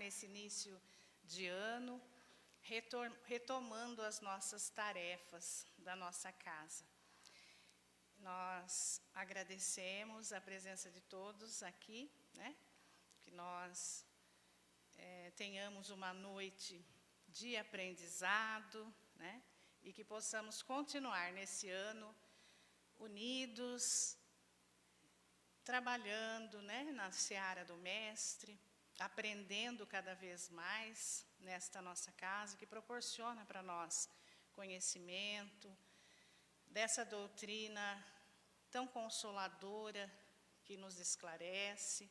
nesse início de ano, retomando as nossas tarefas da nossa casa. Nós agradecemos a presença de todos aqui, né? Que nós tenhamos uma noite de aprendizado, né? E que possamos continuar nesse ano unidos, trabalhando, né, na seara do Mestre, aprendendo cada vez mais nesta nossa casa, que proporciona para nós conhecimento dessa doutrina tão consoladora que nos esclarece.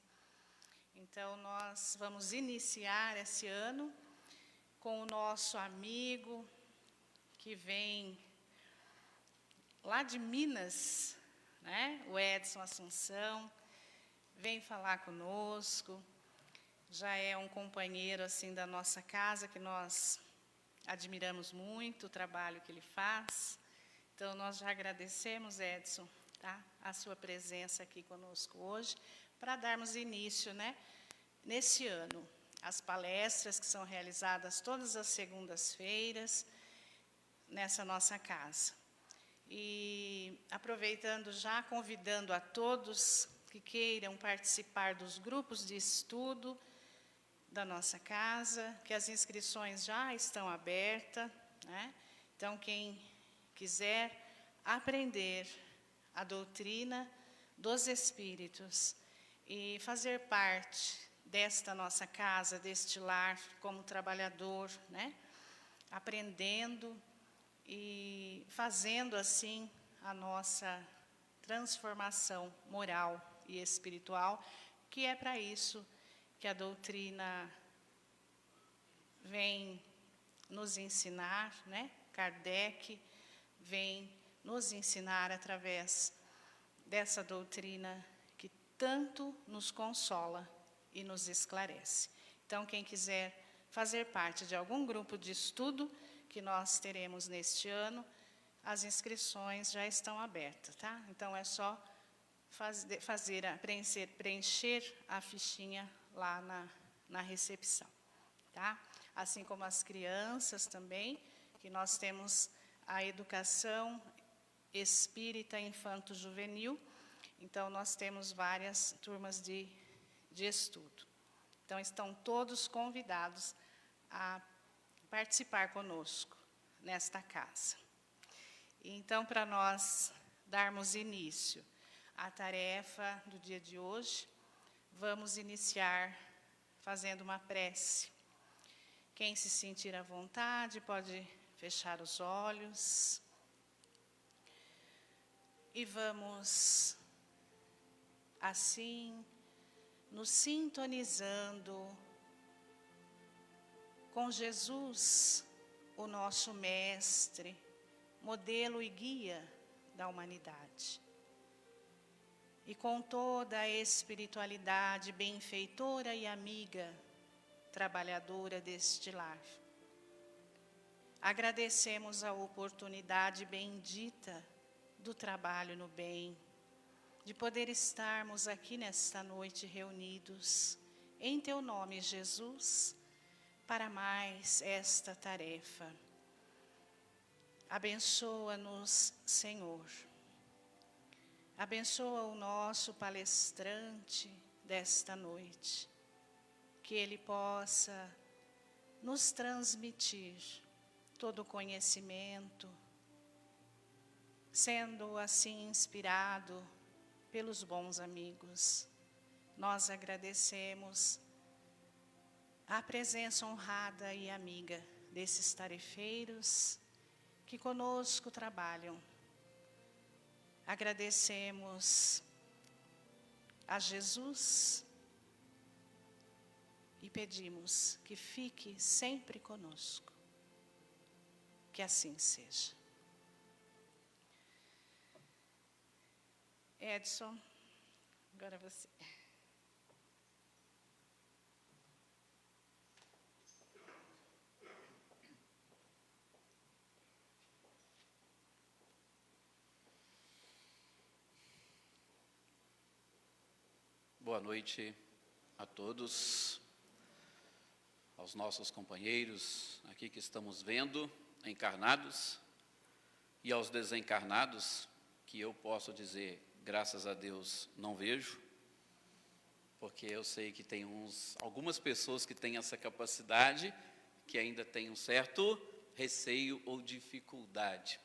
Então, nós vamos iniciar esse ano com o nosso amigo que vem lá de Minas, né? O Edson Assunção, vem falar conosco. Já é um companheiro assim da nossa casa, que nós admiramos muito o trabalho que ele faz. Então, nós já agradecemos, Edson, tá? A sua presença aqui conosco hoje, para darmos início, né, nesse ano, as palestras que são realizadas todas as segundas-feiras nessa nossa casa. E aproveitando já, convidando a todos que queiram participar dos grupos de estudo da nossa casa, que as inscrições já estão abertas, né? Então, quem quiser aprender a doutrina dos Espíritos e fazer parte desta nossa casa, deste lar, como trabalhador, né? Aprendendo e fazendo assim a nossa transformação moral e espiritual, que é para isso que a doutrina vem nos ensinar, né? Kardec vem nos ensinar através dessa doutrina que tanto nos consola e nos esclarece. Então, quem quiser fazer parte de algum grupo de estudo que nós teremos neste ano, as inscrições já estão abertas, tá? Então, é só preencher a fichinha lá na recepção, tá? Assim como as crianças também, que nós temos a educação espírita infanto-juvenil. Então, nós temos várias turmas de estudo. Então, estão todos convidados a participar conosco nesta casa. Então, para nós darmos início à tarefa do dia de hoje, vamos iniciar fazendo uma prece. Quem se sentir à vontade pode fechar os olhos. E vamos, assim, nos sintonizando com Jesus, o nosso Mestre, modelo e guia da humanidade. E com toda a espiritualidade benfeitora e amiga, trabalhadora deste lar. Agradecemos a oportunidade bendita do trabalho no bem, de poder estarmos aqui nesta noite reunidos, em Teu nome, Jesus, para mais esta tarefa. Abençoa-nos, Senhor. Abençoa o nosso palestrante desta noite, que ele possa nos transmitir todo o conhecimento, sendo assim inspirado pelos bons amigos. Nós agradecemos a presença honrada e amiga desses tarefeiros que conosco trabalham. Agradecemos a Jesus e pedimos que fique sempre conosco. Que assim seja. Edson, agora você. Boa noite a todos. aos nossos companheiros aqui que estamos vendo, encarnados, e aos desencarnados, que eu posso dizer, graças a Deus, não vejo, porque eu sei que tem algumas pessoas que têm essa capacidade, que ainda têm um certo receio ou dificuldade.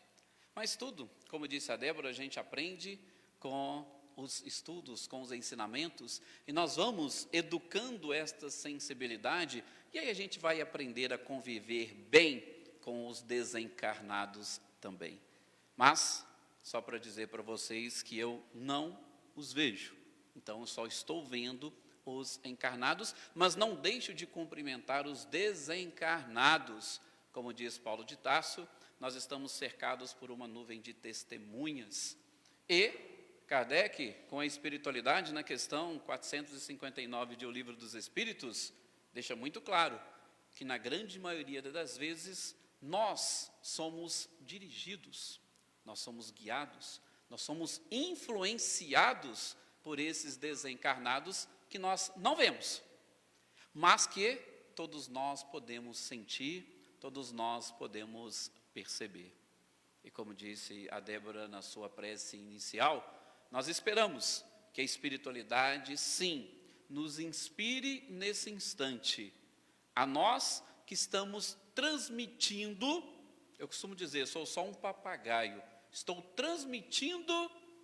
Mas tudo, como disse a Débora, a gente aprende com os estudos, com os ensinamentos, e nós vamos educando esta sensibilidade, e aí a gente vai aprender a conviver bem com os desencarnados também. Mas, só para dizer para vocês que eu não os vejo, então eu só estou vendo os encarnados, mas não deixo de cumprimentar os desencarnados. Como diz Paulo de Tarso, nós estamos cercados por uma nuvem de testemunhas. E Kardec, com a espiritualidade, na questão 459 de O Livro dos Espíritos, deixa muito claro que, na grande maioria das vezes, nós somos dirigidos, nós somos guiados, nós somos influenciados por esses desencarnados que nós não vemos, mas que todos nós podemos sentir, todos nós podemos perceber. E como disse a Débora na sua prece inicial, nós esperamos que a espiritualidade, sim, nos inspire nesse instante, a nós que estamos transmitindo, eu costumo dizer, sou só um papagaio, estou transmitindo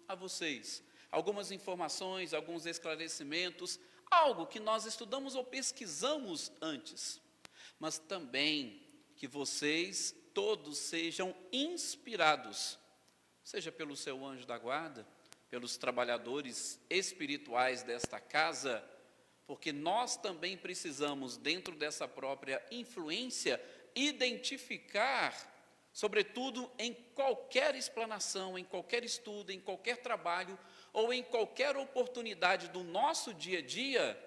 a vocês algumas informações, alguns esclarecimentos, algo que nós estudamos ou pesquisamos antes, mas também que vocês todos sejam inspirados, seja pelo seu anjo da guarda, pelos trabalhadores espirituais desta casa, porque nós também precisamos, dentro dessa própria influência, identificar, sobretudo em qualquer explanação, em qualquer estudo, em qualquer trabalho, ou em qualquer oportunidade do nosso dia a dia,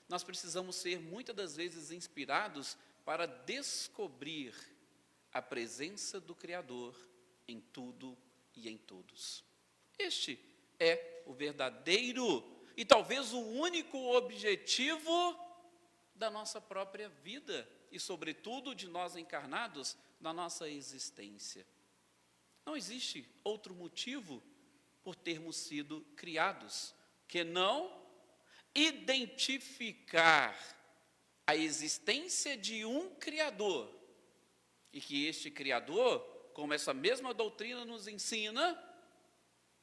nós precisamos ser, muitas das vezes, inspirados para descobrir a presença do Criador em tudo e em todos. Este é o verdadeiro e talvez o único objetivo da nossa própria vida e, sobretudo, de nós encarnados na nossa existência. Não existe outro motivo por termos sido criados que não identificar a existência de um Criador e que este Criador, como essa mesma doutrina nos ensina,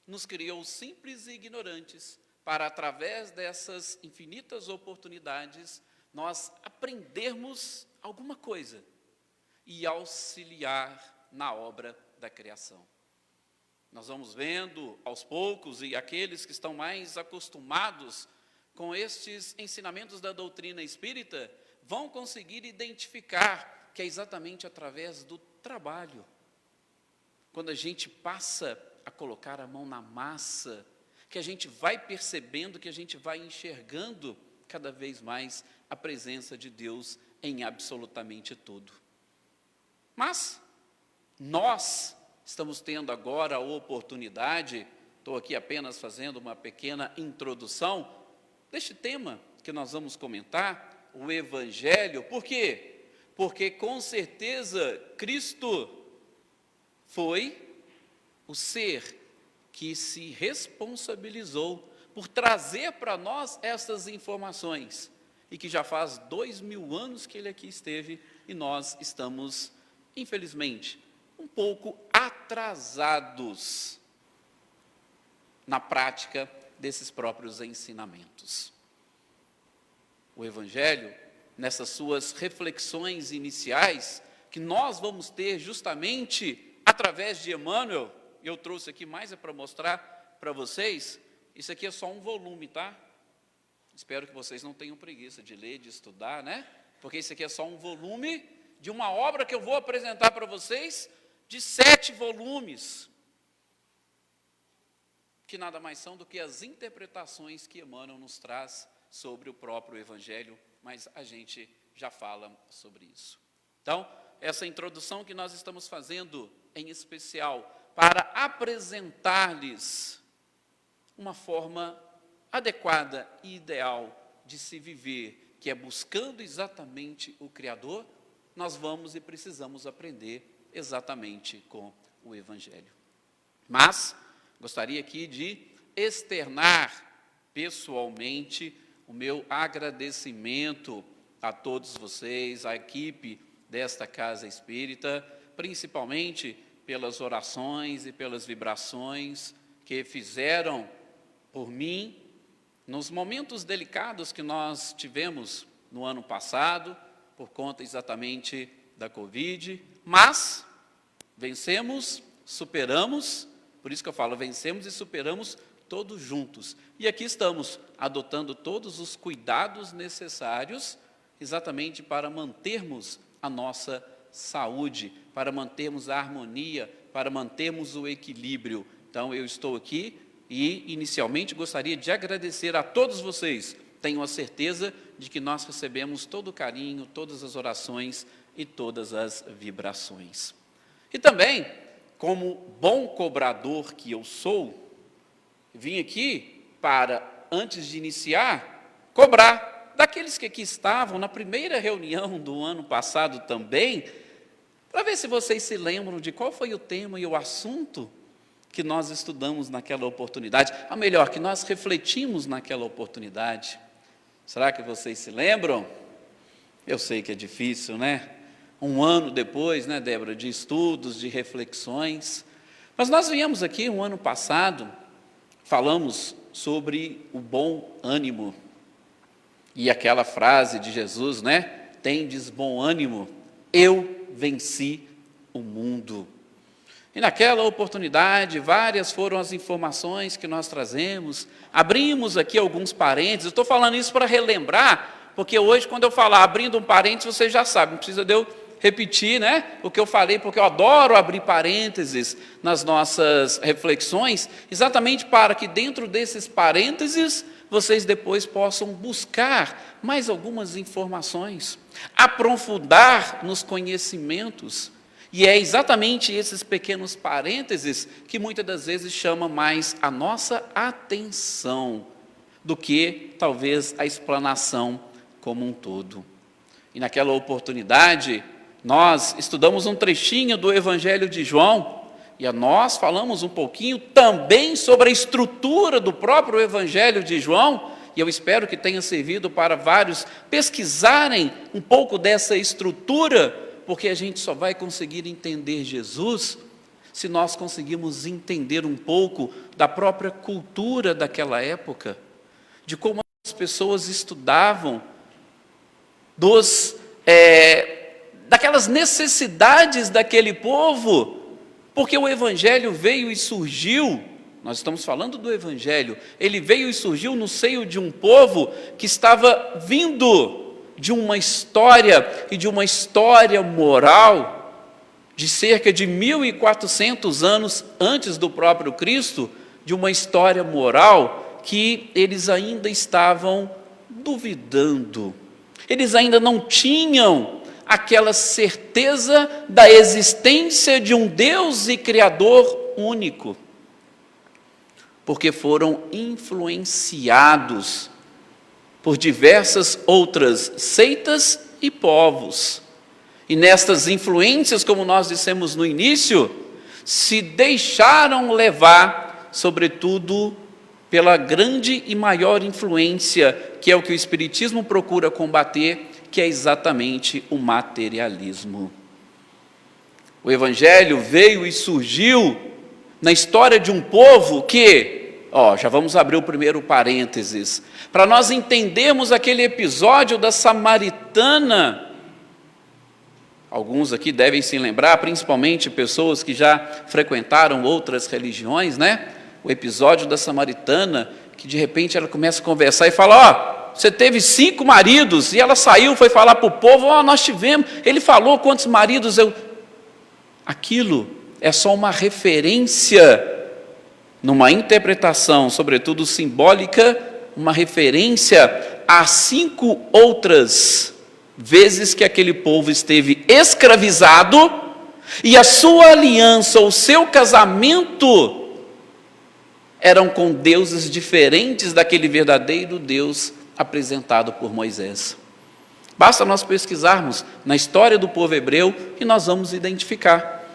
nos criou simples e ignorantes, para, através dessas infinitas oportunidades, nós aprendermos alguma coisa e auxiliar na obra da criação. Nós vamos vendo aos poucos, e aqueles que estão mais acostumados com estes ensinamentos da doutrina espírita, vão conseguir identificar que é exatamente através do trabalho, quando a gente passa a colocar a mão na massa, que a gente vai percebendo, que a gente vai enxergando cada vez mais a presença de Deus em absolutamente tudo. Mas nós estamos tendo agora a oportunidade, estou aqui apenas fazendo uma pequena introdução deste tema que nós vamos comentar, o Evangelho. Por quê? Porque com certeza Cristo foi o ser que se responsabilizou por trazer para nós essas informações, e que já faz 2000 anos que ele aqui esteve, e nós estamos, infelizmente, um pouco atrasados na prática desses próprios ensinamentos. O Evangelho, nessas suas reflexões iniciais, que nós vamos ter justamente através de Emmanuel, eu trouxe aqui mais para mostrar para vocês, isso aqui é só um volume, tá? Espero que vocês não tenham preguiça de ler, de estudar, né? Porque isso aqui é só um volume de uma obra que eu vou apresentar para vocês, de 7 volumes, que nada mais são do que as interpretações que Emmanuel nos traz sobre o próprio Evangelho, mas a gente já fala sobre isso. Então, essa introdução que nós estamos fazendo, em especial, para apresentar-lhes uma forma adequada e ideal de se viver que é buscando exatamente o Criador, nós vamos e precisamos aprender exatamente com o Evangelho. Mas gostaria aqui de externar pessoalmente o meu agradecimento a todos vocês, à equipe desta Casa Espírita, principalmente pelas orações e pelas vibrações que fizeram por mim nos momentos delicados que nós tivemos no ano passado, por conta exatamente da Covid, mas vencemos, superamos, por isso que eu falo, vencemos e superamos todos juntos. E aqui estamos, adotando todos os cuidados necessários, exatamente para mantermos a nossa saúde, para mantermos a harmonia, para mantermos o equilíbrio. Então, eu estou aqui e, inicialmente, gostaria de agradecer a todos vocês. Tenho a certeza de que nós recebemos todo o carinho, todas as orações e todas as vibrações. E também, como bom cobrador que eu sou, vim aqui para, antes de iniciar, cobrar daqueles que aqui estavam na primeira reunião do ano passado também, para ver se vocês se lembram de qual foi o tema e o assunto que nós estudamos naquela oportunidade, ou melhor, que nós refletimos naquela oportunidade. Será que vocês se lembram? Eu sei que é difícil, né? Um ano depois, né, Débora, de estudos, de reflexões. Mas nós viemos aqui um ano passado, falamos sobre o bom ânimo. E aquela frase de Jesus, né? Tendes bom ânimo, eu venci o mundo. E naquela oportunidade, várias foram as informações que nós trazemos. Abrimos aqui alguns parênteses. Eu estou falando isso para relembrar, porque hoje, quando eu falar abrindo um parênteses, vocês já sabem, não precisa de eu repetir, né, o que eu falei, porque eu adoro abrir parênteses nas nossas reflexões, exatamente para que dentro desses parênteses vocês depois possam buscar mais algumas informações, aprofundar nos conhecimentos. E é exatamente esses pequenos parênteses que muitas das vezes chamam mais a nossa atenção do que talvez a explanação como um todo. E naquela oportunidade, nós estudamos um trechinho do Evangelho de João, e nós falamos um pouquinho também sobre a estrutura do próprio Evangelho de João, e eu espero que tenha servido para vários pesquisarem um pouco dessa estrutura, porque a gente só vai conseguir entender Jesus se nós conseguirmos entender um pouco da própria cultura daquela época, de como as pessoas estudavam, daquelas necessidades daquele povo, porque o Evangelho veio e surgiu, nós estamos falando do Evangelho, ele veio e surgiu no seio de um povo que estava vindo de uma história, e de uma história moral, de cerca de 1.400 anos antes do próprio Cristo, de uma história moral que eles ainda estavam duvidando. Eles ainda não tinham aquela certeza da existência de um Deus e Criador único, porque foram influenciados por diversas outras seitas e povos. E nestas influências, como nós dissemos no início, se deixaram levar, sobretudo, pela grande e maior influência, que é o que o Espiritismo procura combater, que é exatamente o materialismo. O Evangelho veio e surgiu na história de um povo que, já vamos abrir o primeiro parênteses, para nós entendermos aquele episódio da Samaritana. Alguns aqui devem se lembrar, principalmente pessoas que já frequentaram outras religiões, né? O episódio da Samaritana, que de repente ela começa a conversar e fala, você teve 5 maridos, e ela saiu, foi falar para o povo, nós tivemos, ele falou quantos maridos Aquilo é só uma referência, numa interpretação, sobretudo simbólica, uma referência a 5 outras vezes que aquele povo esteve escravizado, e a sua aliança, o seu casamento, eram com deuses diferentes daquele verdadeiro Deus apresentado por Moisés. Basta nós pesquisarmos na história do povo hebreu e nós vamos identificar.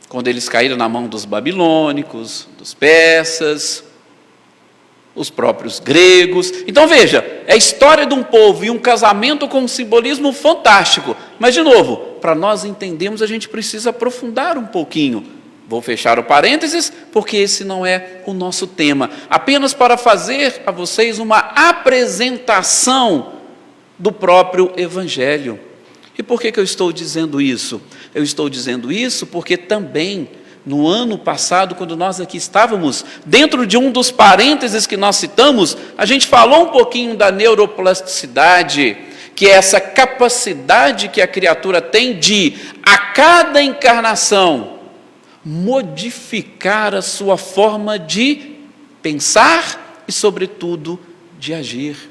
Quando eles caíram na mão dos babilônicos, dos persas, os próprios gregos. Então veja, é a história de um povo e um casamento com um simbolismo fantástico. Mas, de novo, para nós entendermos, a gente precisa aprofundar um pouquinho. Vou fechar o parênteses, porque esse não é o nosso tema. Apenas para fazer a vocês uma apresentação do próprio Evangelho. E por que eu estou dizendo isso? Eu estou dizendo isso porque também, no ano passado, quando nós aqui estávamos, dentro de um dos parênteses que nós citamos, a gente falou um pouquinho da neuroplasticidade, que é essa capacidade que a criatura tem de, a cada encarnação, modificar a sua forma de pensar e, sobretudo, de agir.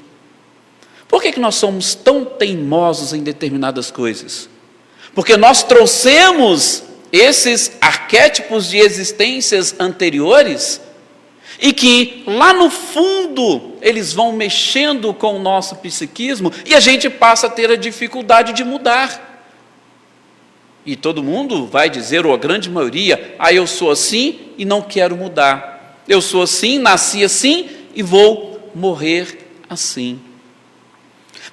Por que nós somos tão teimosos em determinadas coisas? Porque nós trouxemos esses arquétipos de existências anteriores e que lá no fundo eles vão mexendo com o nosso psiquismo e a gente passa a ter a dificuldade de mudar. E todo mundo vai dizer, ou a grande maioria, eu sou assim e não quero mudar. Eu sou assim, nasci assim e vou morrer assim.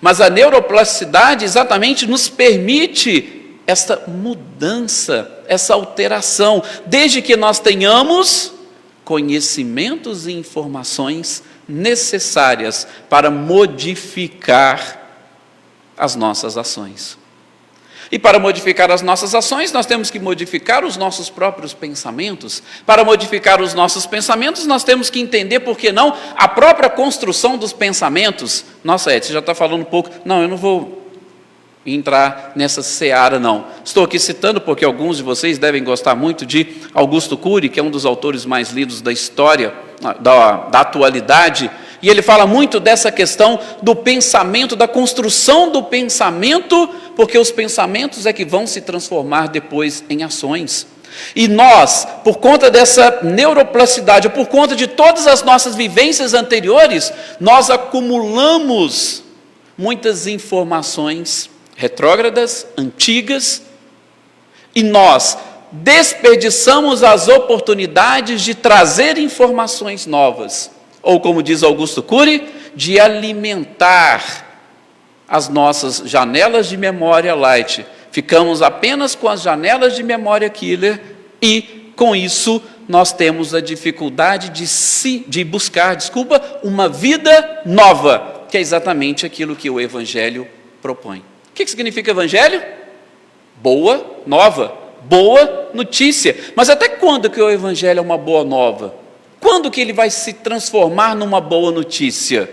Mas a neuroplasticidade exatamente nos permite essa mudança, essa alteração, desde que nós tenhamos conhecimentos e informações necessárias para modificar as nossas ações. E para modificar as nossas ações, nós temos que modificar os nossos próprios pensamentos. Para modificar os nossos pensamentos, nós temos que entender, por que não, a própria construção dos pensamentos. Nossa, Ed, você já está falando um pouco. Não, eu não vou entrar nessa seara, não. Estou aqui citando porque alguns de vocês devem gostar muito de Augusto Cury, que é um dos autores mais lidos da história, da atualidade, e ele fala muito dessa questão do pensamento, da construção do pensamento, porque os pensamentos é que vão se transformar depois em ações. E nós, por conta dessa neuroplasticidade, ou por conta de todas as nossas vivências anteriores, nós acumulamos muitas informações retrógradas, antigas, e nós desperdiçamos as oportunidades de trazer informações novas, ou como diz Augusto Cury, de alimentar as nossas janelas de memória light. Ficamos apenas com as janelas de memória killer e, com isso, nós temos a dificuldade de buscar, uma vida nova, que é exatamente aquilo que o Evangelho propõe. O que significa Evangelho? Boa nova, boa notícia. Mas até quando que o Evangelho é uma boa nova? Quando que ele vai se transformar numa boa notícia?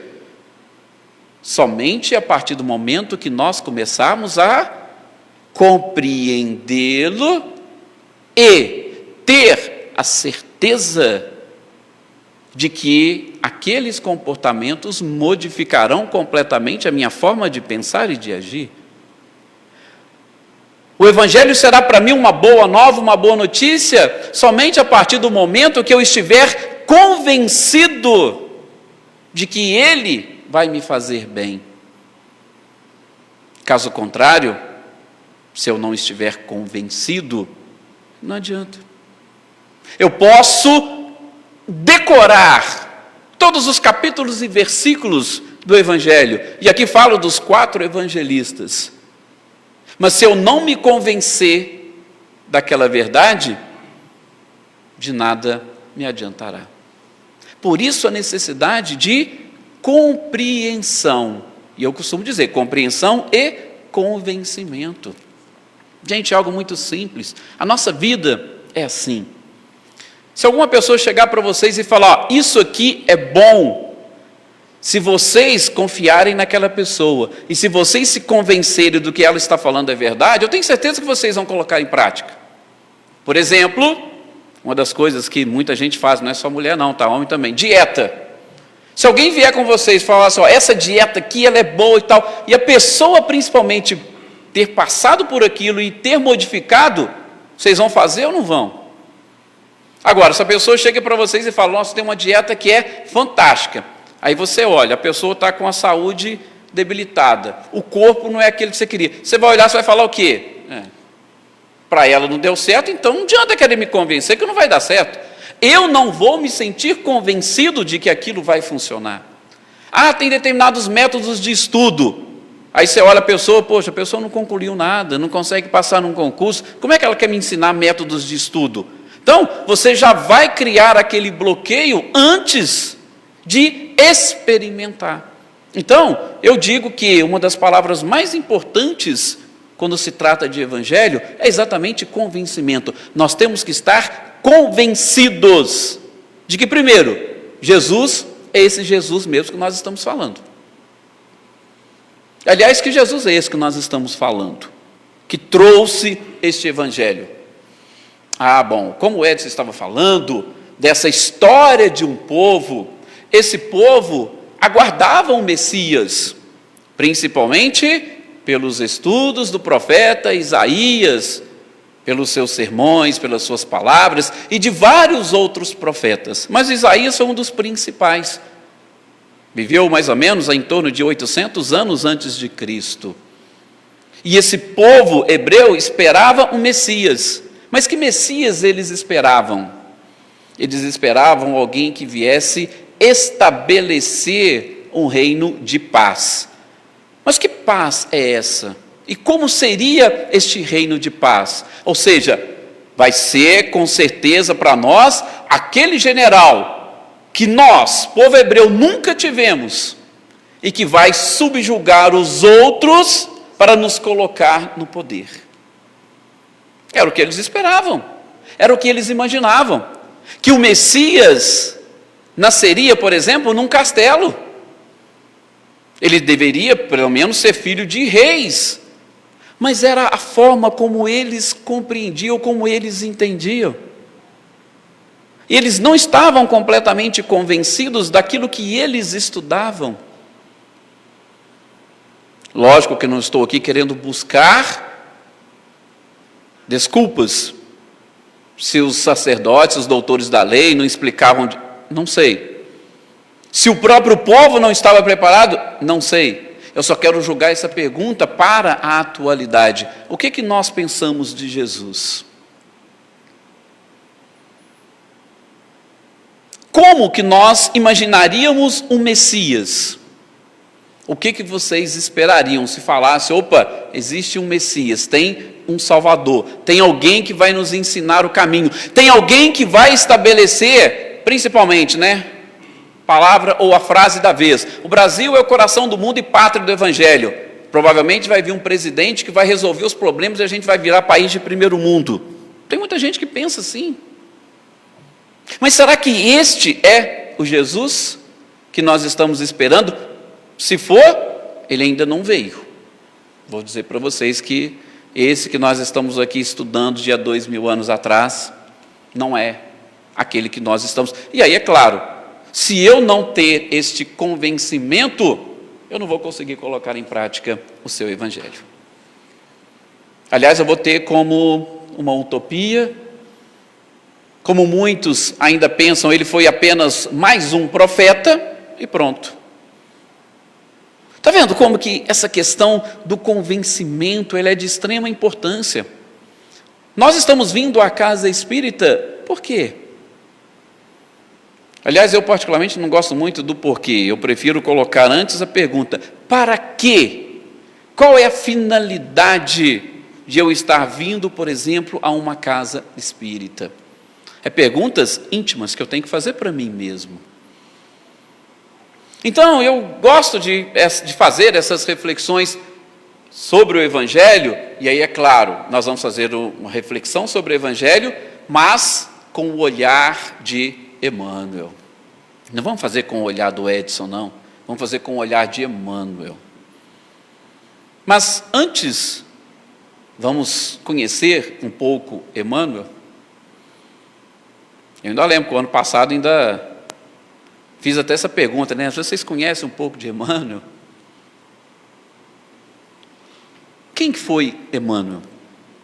Somente a partir do momento que nós começarmos a compreendê-lo e ter a certeza de que aqueles comportamentos modificarão completamente a minha forma de pensar e de agir. O Evangelho será para mim uma boa nova, uma boa notícia, somente a partir do momento que eu estiver convencido de que Ele vai me fazer bem. Caso contrário, se eu não estiver convencido, não adianta. Eu posso decorar todos os capítulos e versículos do Evangelho, e aqui falo dos 4 evangelistas, mas se eu não me convencer daquela verdade, de nada me adiantará. Por isso a necessidade de compreensão, e eu costumo dizer, compreensão e convencimento. Gente, é algo muito simples, a nossa vida é assim. Se alguma pessoa chegar para vocês e falar, isso aqui é bom, se vocês confiarem naquela pessoa, e se vocês se convencerem do que ela está falando é verdade, eu tenho certeza que vocês vão colocar em prática. Por exemplo, uma das coisas que muita gente faz, não é só mulher não, tá? Homem também, dieta. Se alguém vier com vocês e falar assim, essa dieta aqui ela é boa e tal, e a pessoa principalmente ter passado por aquilo e ter modificado, vocês vão fazer ou não vão? Agora, se a pessoa chega para vocês e fala, nossa, tem uma dieta que é fantástica. Aí você olha, a pessoa está com a saúde debilitada. O corpo não é aquele que você queria. Você vai olhar, você vai falar o quê? Para ela não deu certo, então não adianta querer me convencer que não vai dar certo. Eu não vou me sentir convencido de que aquilo vai funcionar. Tem determinados métodos de estudo. Aí você olha a pessoa, poxa, a pessoa não concluiu nada, não consegue passar num concurso. Como é que ela quer me ensinar métodos de estudo? Então, você já vai criar aquele bloqueio antes de experimentar. Então, eu digo que uma das palavras mais importantes quando se trata de evangelho é exatamente convencimento. Nós temos que estar convencidos de que, primeiro, Jesus é esse Jesus mesmo que nós estamos falando. Aliás, que Jesus é esse que nós estamos falando, que trouxe este evangelho. Bom, como o Edson estava falando, dessa história de um povo, esse povo aguardava o Messias, principalmente pelos estudos do profeta Isaías, pelos seus sermões, pelas suas palavras, e de vários outros profetas. Mas Isaías foi um dos principais. Viveu mais ou menos em torno de 800 anos antes de Cristo. E esse povo hebreu esperava um Messias. Mas que Messias eles esperavam? Eles esperavam alguém que viesse estabelecer um reino de paz. Mas que paz é essa? E como seria este reino de paz? Ou seja, vai ser com certeza para nós aquele general que nós, povo hebreu, nunca tivemos e que vai subjugar os outros para nos colocar no poder. Era o que eles esperavam, era o que eles imaginavam, que o Messias nasceria, por exemplo, num castelo. Ele deveria, pelo menos, ser filho de reis, mas era a forma como eles compreendiam, como eles entendiam. E eles não estavam completamente convencidos daquilo que eles estudavam. Lógico que não estou aqui querendo buscar desculpas. Se os sacerdotes, os doutores da lei não explicavam, não sei. Se o próprio povo não estava preparado, não sei. Eu só quero julgar essa pergunta para a atualidade. O que nós pensamos de Jesus? Como que nós imaginaríamos um Messias? O que vocês esperariam se falasse, existe um Messias, tem um Salvador, tem alguém que vai nos ensinar o caminho, tem alguém que vai estabelecer, principalmente, palavra ou a frase da vez, o Brasil é o coração do mundo e pátria do Evangelho. Provavelmente vai vir um presidente que vai resolver os problemas e a gente vai virar país de primeiro mundo. Tem muita gente que pensa assim. Mas será que este é o Jesus que nós estamos esperando? Se for, ele ainda não veio. Vou dizer para vocês que esse que nós estamos aqui estudando de há 2000 anos atrás, não é aquele que nós estamos. E aí, é claro, se eu não ter este convencimento, eu não vou conseguir colocar em prática o seu evangelho. Aliás, eu vou ter como uma utopia, como muitos ainda pensam, ele foi apenas mais um profeta e pronto. Está vendo como que essa questão do convencimento ela é de extrema importância? Nós estamos vindo à casa espírita, por quê? Aliás, eu particularmente não gosto muito do porquê, eu prefiro colocar antes a pergunta, para quê? Qual é a finalidade de eu estar vindo, por exemplo, a uma casa espírita? É perguntas íntimas que eu tenho que fazer para mim mesmo. Então, eu gosto de fazer essas reflexões sobre o Evangelho, e aí, é claro, nós vamos fazer uma reflexão sobre o Evangelho, mas com o olhar de Emmanuel. Não vamos fazer com o olhar do Edson, não. Vamos fazer com o olhar de Emmanuel. Mas antes, vamos conhecer um pouco Emmanuel. Eu ainda lembro que o ano passado fiz até essa pergunta, vocês conhecem um pouco de Emmanuel? Quem foi Emmanuel?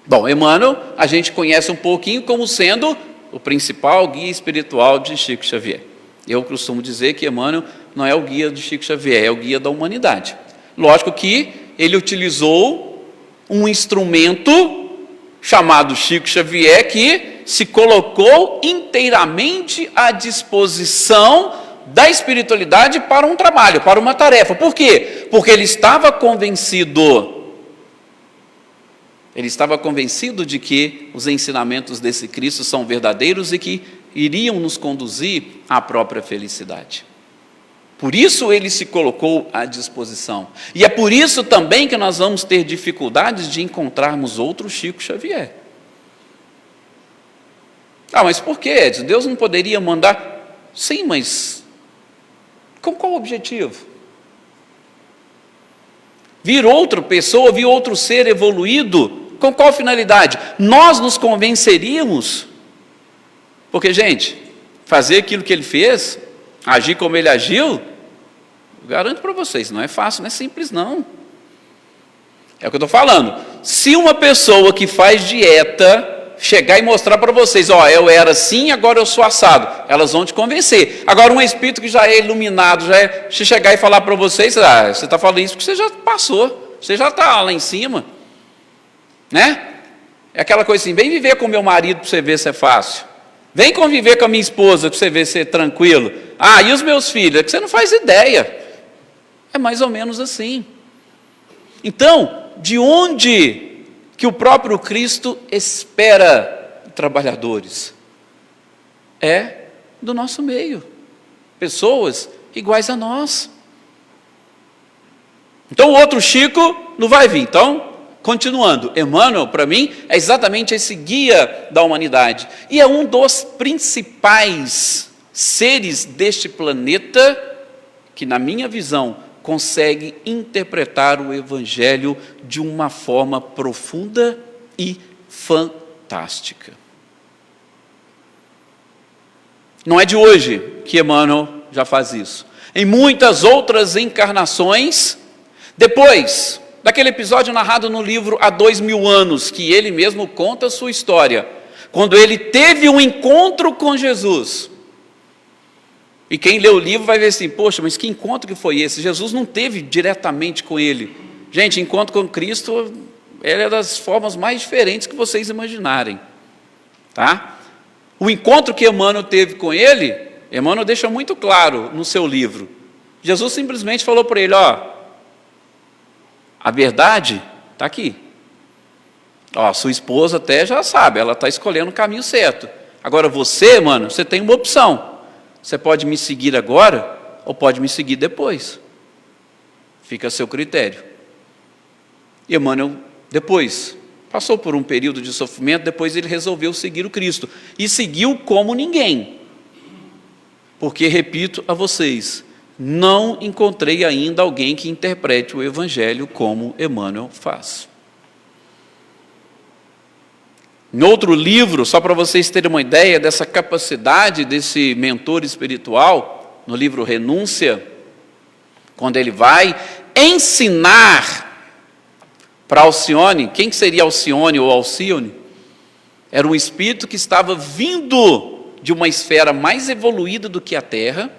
Bom, Emmanuel a gente conhece um pouquinho como sendo o principal guia espiritual de Chico Xavier. Eu costumo dizer que Emmanuel não é o guia de Chico Xavier, é o guia da humanidade. Lógico que ele utilizou um instrumento chamado Chico Xavier, que se colocou inteiramente à disposição da espiritualidade para um trabalho, para uma tarefa. Por quê? Porque ele estava convencido de que os ensinamentos desse Cristo são verdadeiros e que iriam nos conduzir à própria felicidade. Por isso ele se colocou à disposição. E é por isso também que nós vamos ter dificuldades de encontrarmos outro Chico Xavier. Mas por quê? Deus não poderia mandar? Sim, mas com qual objetivo? Vir outra pessoa, vir outro ser evoluído, com qual finalidade? Nós nos convenceríamos? Porque, gente, fazer aquilo que ele fez, agir como ele agiu, eu garanto para vocês, não é fácil, não é simples não. É o que eu estou falando. Se uma pessoa que faz dieta chegar e mostrar para vocês, eu era assim, agora eu sou assado, elas vão te convencer. Agora um espírito que já é iluminado, se chegar e falar para vocês, você está falando isso porque você já passou, você já está lá em cima, né? É aquela coisa assim, vem viver com meu marido para você ver se é fácil, vem conviver com a minha esposa para você ver se é tranquilo, e os meus filhos, é que você não faz ideia, é mais ou menos assim. Então, de onde que o próprio Cristo espera trabalhadores? É do nosso meio, pessoas iguais a nós. Então o outro Chico não vai vir. Então, continuando, Emmanuel, para mim, é exatamente esse guia da humanidade, e é um dos principais seres deste planeta que, na minha visão, consegue interpretar o Evangelho de uma forma profunda e fantástica. Não é de hoje que Emmanuel já faz isso. Em muitas outras encarnações, depois daquele episódio narrado no livro Há 2000 anos, que ele mesmo conta a sua história, quando ele teve um encontro com Jesus. E quem lê o livro vai ver assim, poxa, mas que encontro que foi esse? Jesus não teve diretamente com ele. Gente, encontro com Cristo é das formas mais diferentes que vocês imaginarem. Tá? O encontro que Emmanuel teve com ele, Emmanuel deixa muito claro no seu livro. Jesus simplesmente falou para ele, a verdade está aqui. Sua esposa até já sabe, ela está escolhendo o caminho certo. Agora você, Emmanuel, você tem uma opção. Você pode me seguir agora ou pode me seguir depois. Fica a seu critério. E Emmanuel, depois, passou por um período de sofrimento, depois ele resolveu seguir o Cristo. E seguiu como ninguém. Porque, repito a vocês, não encontrei ainda alguém que interprete o Evangelho como Emmanuel faz. Em outro livro, só para vocês terem uma ideia dessa capacidade desse mentor espiritual, no livro Renúncia, quando ele vai ensinar para Alcione, quem que seria Alcione ou Alcione? Era um espírito que estava vindo de uma esfera mais evoluída do que a Terra,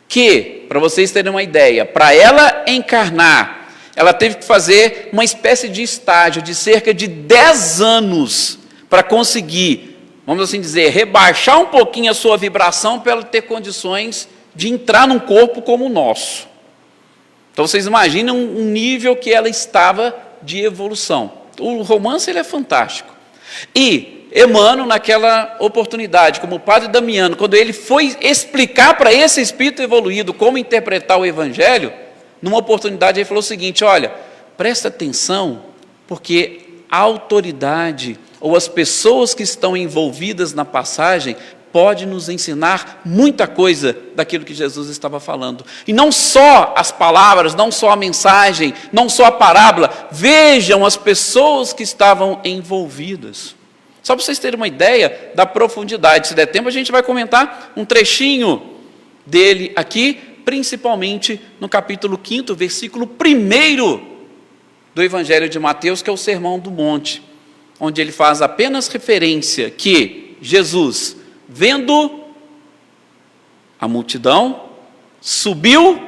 que, para vocês terem uma ideia, para ela encarnar, ela teve que fazer uma espécie de estágio de cerca de 10 anos, para conseguir, vamos assim dizer, rebaixar um pouquinho a sua vibração para ela ter condições de entrar num corpo como o nosso. Então vocês imaginam um nível que ela estava de evolução. O romance ele é fantástico. E Emmanuel, naquela oportunidade, como o padre Damiano, quando ele foi explicar para esse espírito evoluído como interpretar o Evangelho, numa oportunidade ele falou o seguinte, olha, presta atenção, porque a autoridade ou as pessoas que estão envolvidas na passagem pode nos ensinar muita coisa daquilo que Jesus estava falando. E não só as palavras, não só a mensagem, não só a parábola, vejam as pessoas que estavam envolvidas. Só para vocês terem uma ideia da profundidade. Se der tempo, a gente vai comentar um trechinho dele aqui, principalmente no capítulo 5º, versículo 1º do Evangelho de Mateus, que é o Sermão do Monte, onde ele faz apenas referência que Jesus, vendo a multidão, subiu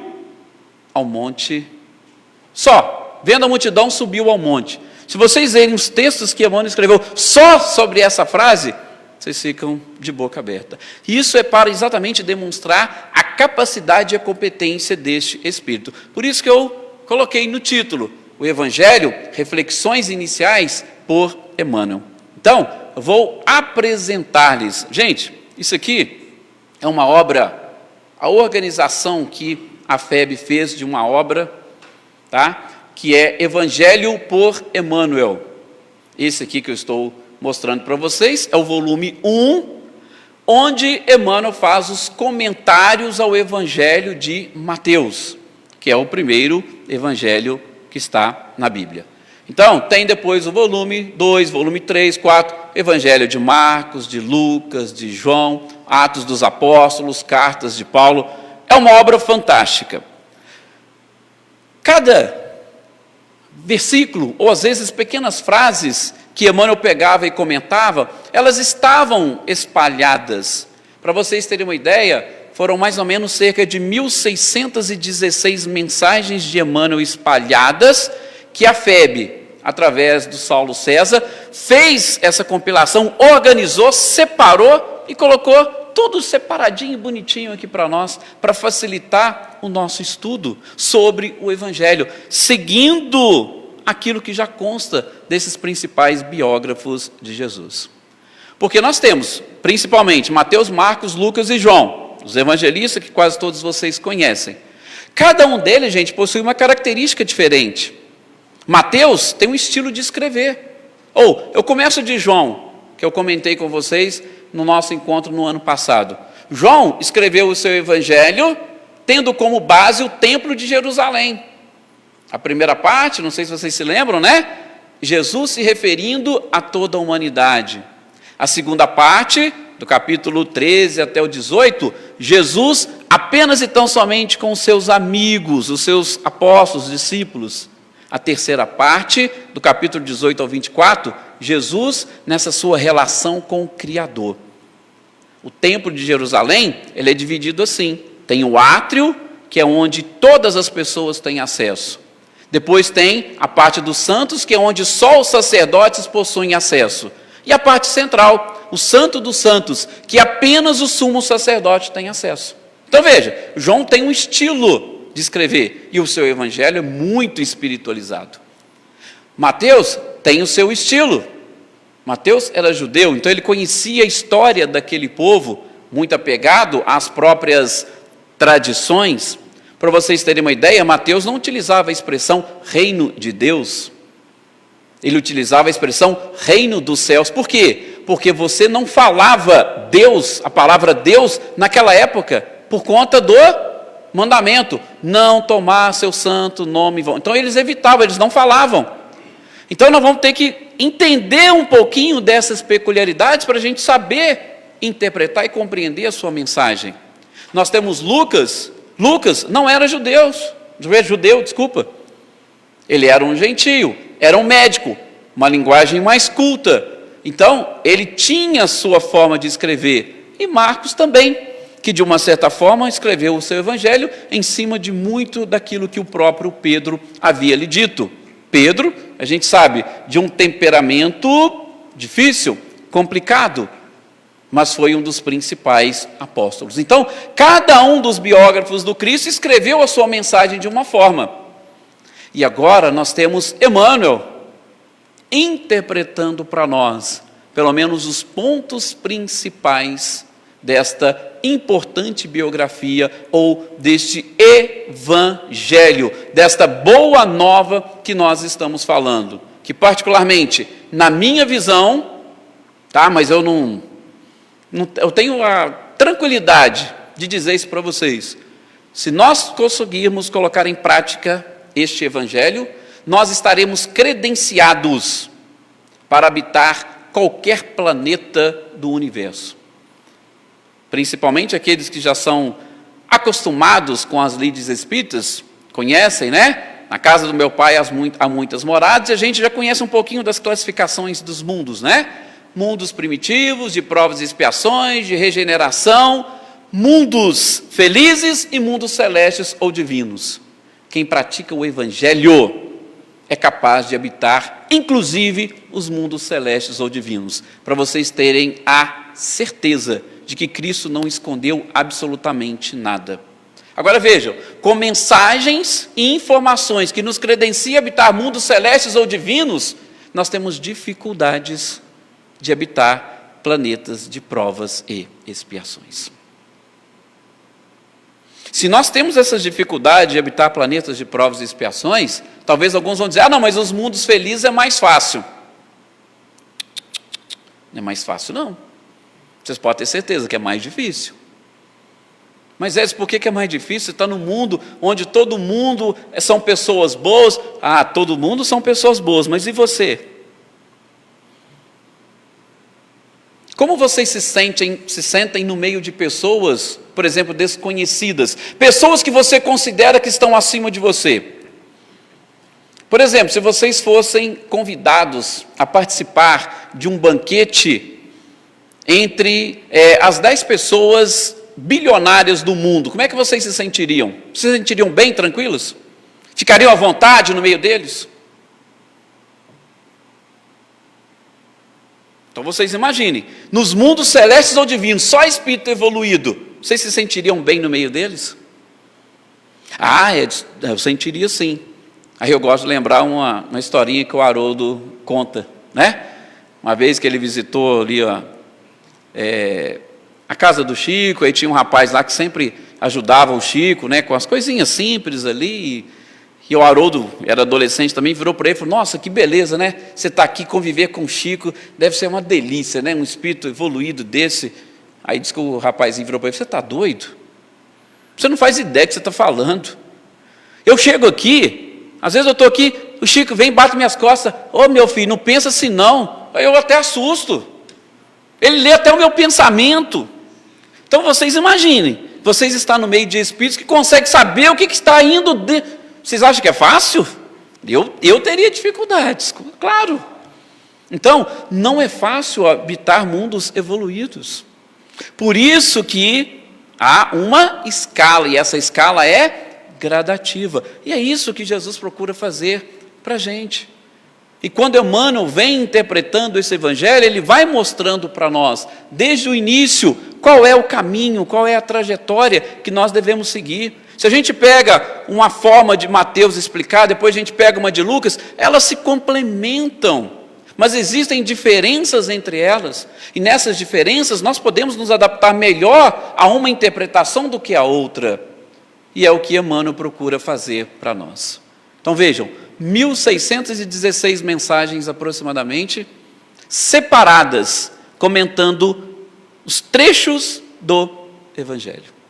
ao Monte Só. Vendo a multidão, subiu ao monte. Se vocês verem os textos que Emmanuel escreveu só sobre essa frase, vocês ficam de boca aberta. Isso é para exatamente demonstrar a capacidade e a competência deste Espírito. Por isso que eu coloquei no título, o Evangelho, Reflexões Iniciais por Emmanuel. Então, eu vou apresentar-lhes. Gente, isso aqui é uma obra, a organização que a FEB fez de uma obra, tá? Que é Evangelho por Emmanuel. Esse aqui que eu estou mostrando para vocês é o volume 1, onde Emmanuel faz os comentários ao Evangelho de Mateus, que é o primeiro evangelho que está na Bíblia. Então, tem depois o volume 2, volume 3, 4, Evangelho de Marcos, de Lucas, de João, Atos dos Apóstolos, Cartas de Paulo. É uma obra fantástica. Cada versículo, ou às vezes pequenas frases que Emmanuel pegava e comentava, elas estavam espalhadas. Para vocês terem uma ideia, foram mais ou menos cerca de 1.616 mensagens de Emmanuel espalhadas, que a FEB, através do Saulo César, fez essa compilação, organizou, separou e colocou tudo separadinho e bonitinho aqui para nós, para facilitar o nosso estudo sobre o Evangelho, seguindo aquilo que já consta desses principais biógrafos de Jesus. Porque nós temos, principalmente, Mateus, Marcos, Lucas e João, os evangelistas que quase todos vocês conhecem. Cada um deles, gente, possui uma característica diferente. Mateus tem um estilo de escrever. Eu começo de João, que eu comentei com vocês no nosso encontro no ano passado. João escreveu o seu evangelho tendo como base o Templo de Jerusalém. A primeira parte, não sei se vocês se lembram, né? Jesus se referindo a toda a humanidade. A segunda parte, do capítulo 13 até o 18, Jesus apenas e tão somente com os seus amigos, os seus apóstolos, discípulos. A terceira parte, do capítulo 18 ao 24, Jesus nessa sua relação com o Criador. O Templo de Jerusalém, ele é dividido assim. Tem o átrio, que é onde todas as pessoas têm acesso. Depois tem a parte dos santos, que é onde só os sacerdotes possuem acesso. E a parte central, o Santo dos Santos, que apenas o sumo sacerdote tem acesso. Então veja, João tem um estilo de escrever, e o seu evangelho é muito espiritualizado. Mateus tem o seu estilo. Mateus era judeu, então ele conhecia a história daquele povo, muito apegado às próprias tradições. Para vocês terem uma ideia, Mateus não utilizava a expressão reino de Deus, ele utilizava a expressão reino dos céus. Por quê? Porque você não falava Deus, a palavra Deus, naquela época, por conta do mandamento, não tomar seu santo nome. Então eles evitavam, eles não falavam. Então nós vamos ter que entender um pouquinho dessas peculiaridades para a gente saber interpretar e compreender a sua mensagem. Nós temos Lucas. Lucas não era judeu, ele era um gentio, era um médico, uma linguagem mais culta. Então, ele tinha a sua forma de escrever. E Marcos também, que de uma certa forma escreveu o seu evangelho em cima de muito daquilo que o próprio Pedro havia lhe dito. Pedro, a gente sabe, de um temperamento difícil, complicado, mas foi um dos principais apóstolos. Então, cada um dos biógrafos do Cristo escreveu a sua mensagem de uma forma. E agora nós temos Emmanuel interpretando para nós, pelo menos os pontos principais desta importante biografia ou deste evangelho, desta boa nova que nós estamos falando, que particularmente, na minha visão, mas eu tenho a tranquilidade de dizer isso para vocês, se nós conseguirmos colocar em prática este evangelho, nós estaremos credenciados para habitar qualquer planeta do universo. Principalmente aqueles que já são acostumados com as lides espíritas, conhecem, né? Na casa do meu pai há muitas moradas, e a gente já conhece um pouquinho das classificações dos mundos, né? Mundos primitivos, de provas e expiações, de regeneração, mundos felizes e mundos celestes ou divinos. quem pratica o Evangelho é capaz de habitar, inclusive, os mundos celestes ou divinos, para vocês terem a certeza de que Cristo não escondeu absolutamente nada. Agora vejam, com mensagens e informações que nos credenciam habitar mundos celestes ou divinos, nós temos dificuldades de habitar planetas de provas e expiações. Se nós temos essas dificuldades de habitar planetas de provas e expiações, talvez alguns vão dizer, não, mas os mundos felizes é mais fácil. Não é mais fácil, não. Vocês podem ter certeza que é mais difícil. Mas por que é mais difícil? Você está num mundo onde todo mundo são pessoas boas. Todo mundo são pessoas boas, mas e você? Como vocês se sentem no meio de pessoas, por exemplo, desconhecidas? Pessoas que você considera que estão acima de você. Por exemplo, se vocês fossem convidados a participar de um banquete entre as 10 pessoas bilionárias do mundo, como é que vocês se sentiriam? Se sentiriam bem, tranquilos? Ficariam à vontade no meio deles? Então vocês imaginem, nos mundos celestes ou divinos, só espírito evoluído, vocês se sentiriam bem no meio deles? Eu sentiria sim. Aí eu gosto de lembrar uma historinha que o Haroldo conta, né? Uma vez que ele visitou ali a casa do Chico, aí tinha um rapaz lá que sempre ajudava o Chico, né, com as coisinhas simples ali, e o Haroldo era adolescente também, virou para ele e falou, nossa, que beleza, né, você está aqui, conviver com o Chico, deve ser uma delícia, né, um espírito evoluído desse. Aí disse que o rapazinho virou para ele, você está doido? Você não faz ideia do que você está falando. Eu chego aqui, às vezes eu estou aqui, o Chico vem e bate minhas costas, meu filho, não pensa assim não, aí eu até assusto. Ele lê até o meu pensamento. Então vocês imaginem, vocês estão no meio de espíritos que conseguem saber o que está indo de... Vocês acham que é fácil? Eu teria dificuldades, claro. Então, não é fácil habitar mundos evoluídos. Por isso que há uma escala, e essa escala é gradativa. E é isso que Jesus procura fazer para a gente. E quando Emmanuel vem interpretando esse evangelho, ele vai mostrando para nós, desde o início, qual é o caminho, qual é a trajetória que nós devemos seguir. Se a gente pega uma forma de Mateus explicar, depois a gente pega uma de Lucas, elas se complementam, mas existem diferenças entre elas, e nessas diferenças nós podemos nos adaptar melhor a uma interpretação do que a outra, e é o que Emmanuel procura fazer para nós. Então vejam, 1.616 mensagens aproximadamente, separadas, comentando os trechos do Evangelho.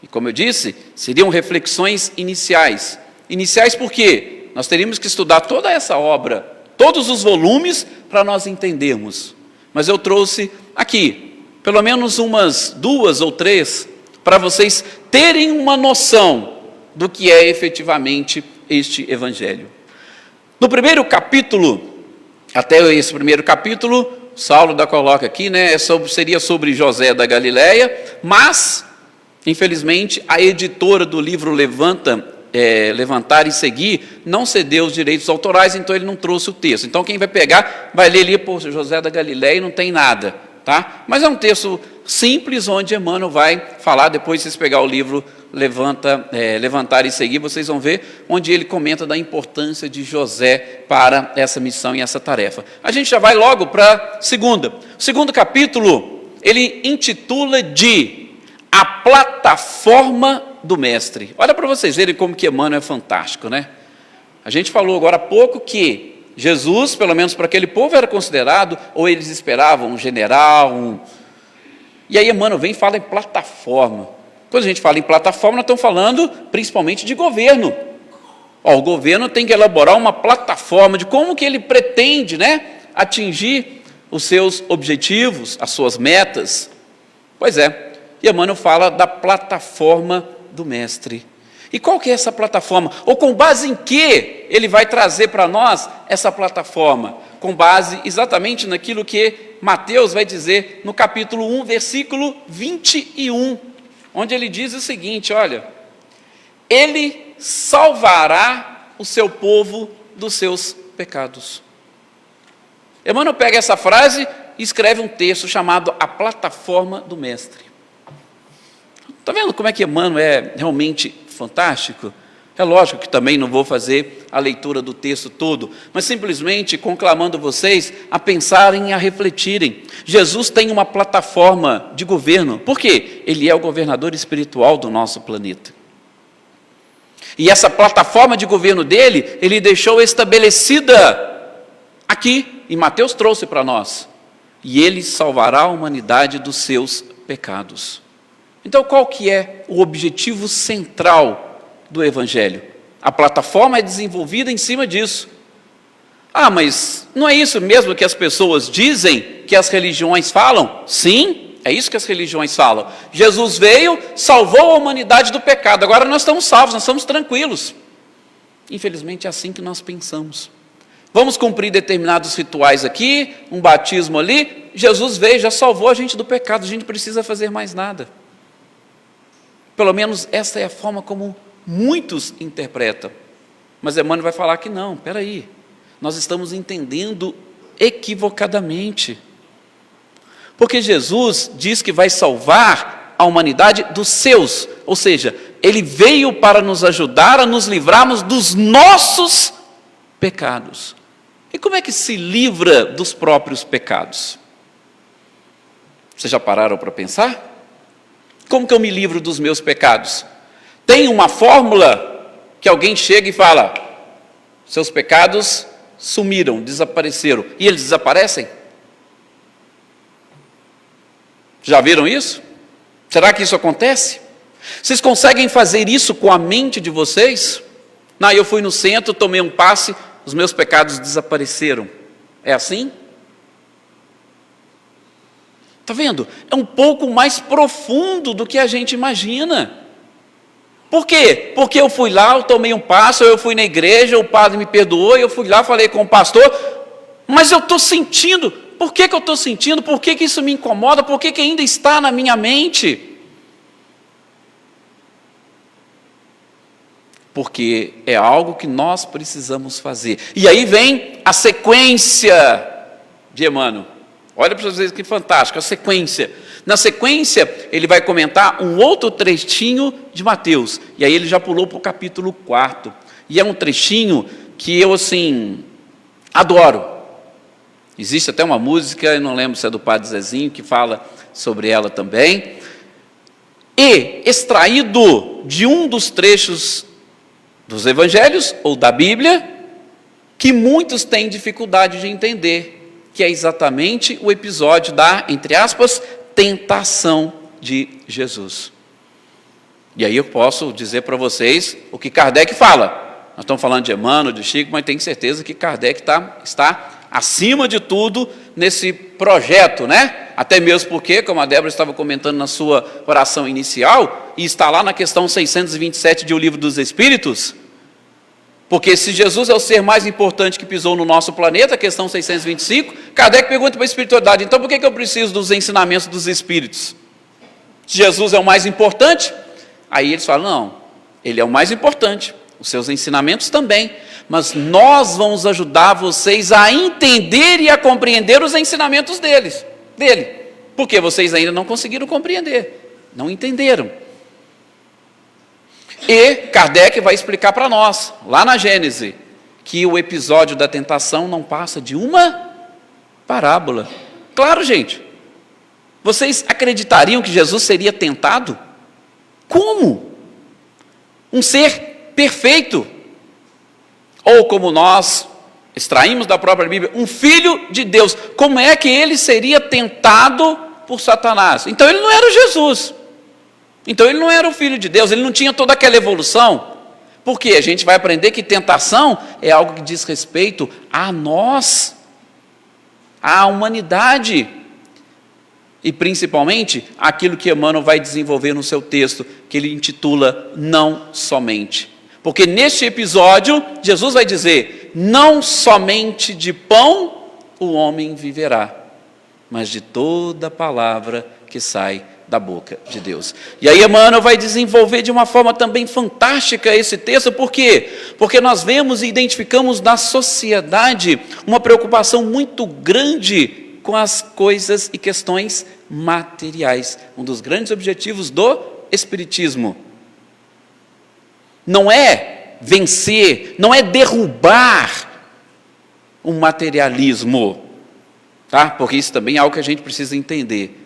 E como eu disse, seriam reflexões iniciais. Iniciais por quê? Nós teríamos que estudar toda essa obra, todos os volumes, para nós entendermos. Mas eu trouxe aqui, pelo menos umas 2 ou 3, para vocês terem uma noção do que é efetivamente este Evangelho. No primeiro capítulo, até esse primeiro capítulo, Saulo da coloca aqui, né, seria sobre José da Galileia, mas, infelizmente, a editora do livro Levantar e Seguir não cedeu os direitos autorais, então ele não trouxe o texto. Então quem vai pegar, vai ler ali, José da Galileia, não tem nada, tá? Mas é um texto simples, onde Emmanuel vai falar, depois vocês pegar o livro Levantar e Seguir, vocês vão ver onde ele comenta da importância de José para essa missão e essa tarefa. A gente já vai logo para a segunda. O segundo capítulo, ele intitula de A Plataforma do Mestre. Olha para vocês verem como que Emmanuel é fantástico, né? A gente falou agora há pouco que Jesus, pelo menos para aquele povo, era considerado, ou eles esperavam, um general, E aí Emmanuel vem e fala em plataforma. Quando a gente fala em plataforma, nós estamos falando principalmente de governo. O governo tem que elaborar uma plataforma de como que ele pretende, né, atingir os seus objetivos, as suas metas. Pois é, e Emmanuel fala da plataforma do Mestre. E qual que é essa plataforma? Ou com base em que ele vai trazer para nós essa plataforma? Com base exatamente naquilo que Mateus vai dizer no capítulo 1, versículo 21, onde ele diz o seguinte, olha, Ele salvará o seu povo dos seus pecados. Emmanuel pega essa frase e escreve um texto chamado A Plataforma do Mestre. Está vendo como é que Emmanuel é realmente fantástico? É lógico que também não vou fazer a leitura do texto todo, mas simplesmente conclamando vocês a pensarem e a refletirem. Jesus tem uma plataforma de governo. Por quê? Ele é o governador espiritual do nosso planeta. E essa plataforma de governo dele, ele deixou estabelecida aqui, e Mateus trouxe para nós. E ele salvará a humanidade dos seus pecados. Então, qual que é o objetivo central do Evangelho? A plataforma é desenvolvida em cima disso. Ah, mas não é isso mesmo que as pessoas dizem, que as religiões falam? Sim, é isso que as religiões falam. Jesus veio, salvou a humanidade do pecado, agora nós estamos salvos, nós estamos tranquilos. Infelizmente é assim que nós pensamos. Vamos cumprir determinados rituais aqui, um batismo ali, Jesus veio, já salvou a gente do pecado, a gente não precisa fazer mais nada. Pelo menos essa é a forma como muitos interpretam. Mas Emmanuel vai falar que não, espera aí, nós estamos entendendo equivocadamente. Porque Jesus diz que vai salvar a humanidade dos seus, ou seja, Ele veio para nos ajudar a nos livrarmos dos nossos pecados. E como é que se livra dos próprios pecados? Vocês já pararam para pensar? Como que eu me livro dos meus pecados? Tem uma fórmula que alguém chega e fala: seus pecados sumiram, desapareceram. E eles desaparecem? Já viram isso? Será que isso acontece? Vocês conseguem fazer isso com a mente de vocês? Não, eu fui no centro, tomei um passe, os meus pecados desapareceram. É assim? Está vendo? É um pouco mais profundo do que a gente imagina. Por quê? Porque eu fui lá, eu tomei um passo, eu fui na igreja, o padre me perdoou, eu fui lá, falei com o pastor, mas eu estou sentindo. Por que eu estou sentindo? Por que isso me incomoda? Por que ainda está na minha mente? Porque é algo que nós precisamos fazer. E aí vem a sequência de Emmanuel. Olha para vocês que fantástico, a sequência. Na sequência, ele vai comentar um outro trechinho de Mateus. E aí ele já pulou para o capítulo 4. E é um trechinho que eu, assim, adoro. Existe até uma música, eu não lembro se é do Padre Zezinho, que fala sobre ela também. E, extraído de um dos trechos dos Evangelhos, ou da Bíblia, que muitos têm dificuldade de entender, que é exatamente o episódio da, entre aspas, tentação de Jesus. E aí eu posso dizer para vocês o que Kardec fala. Nós estamos falando de Emmanuel, de Chico, mas tenho certeza que Kardec está acima de tudo nesse projeto, né? Até mesmo porque, como a Débora estava comentando na sua oração inicial, e está lá na questão 627 de O Livro dos Espíritos, porque se Jesus é o ser mais importante que pisou no nosso planeta, questão 625, Kardec pergunta para a espiritualidade: então por que eu preciso dos ensinamentos dos espíritos? Se Jesus é o mais importante, aí eles falam: não, ele é o mais importante, os seus ensinamentos também, mas nós vamos ajudar vocês a entender e a compreender os ensinamentos dele, porque vocês ainda não conseguiram compreender, não entenderam. E Kardec vai explicar para nós, lá na Gênese, que o episódio da tentação não passa de uma parábola. Claro, gente, vocês acreditariam que Jesus seria tentado? Como? Um ser perfeito. Ou como nós extraímos da própria Bíblia, um filho de Deus. Como é que ele seria tentado por Satanás? Então ele não era Jesus. Então ele não era o Filho de Deus, ele não tinha toda aquela evolução. Porque a gente vai aprender que tentação é algo que diz respeito a nós, à humanidade. E principalmente aquilo que Emmanuel vai desenvolver no seu texto, que ele intitula Não Somente. Porque neste episódio, Jesus vai dizer: não somente de pão o homem viverá, mas de toda palavra que sai da boca de Deus. E aí Emmanuel vai desenvolver de uma forma também fantástica esse texto, por quê? Porque nós vemos e identificamos na sociedade uma preocupação muito grande com as coisas e questões materiais. Um dos grandes objetivos do Espiritismo não é vencer, não é derrubar o materialismo, tá? Porque isso também é algo que a gente precisa entender.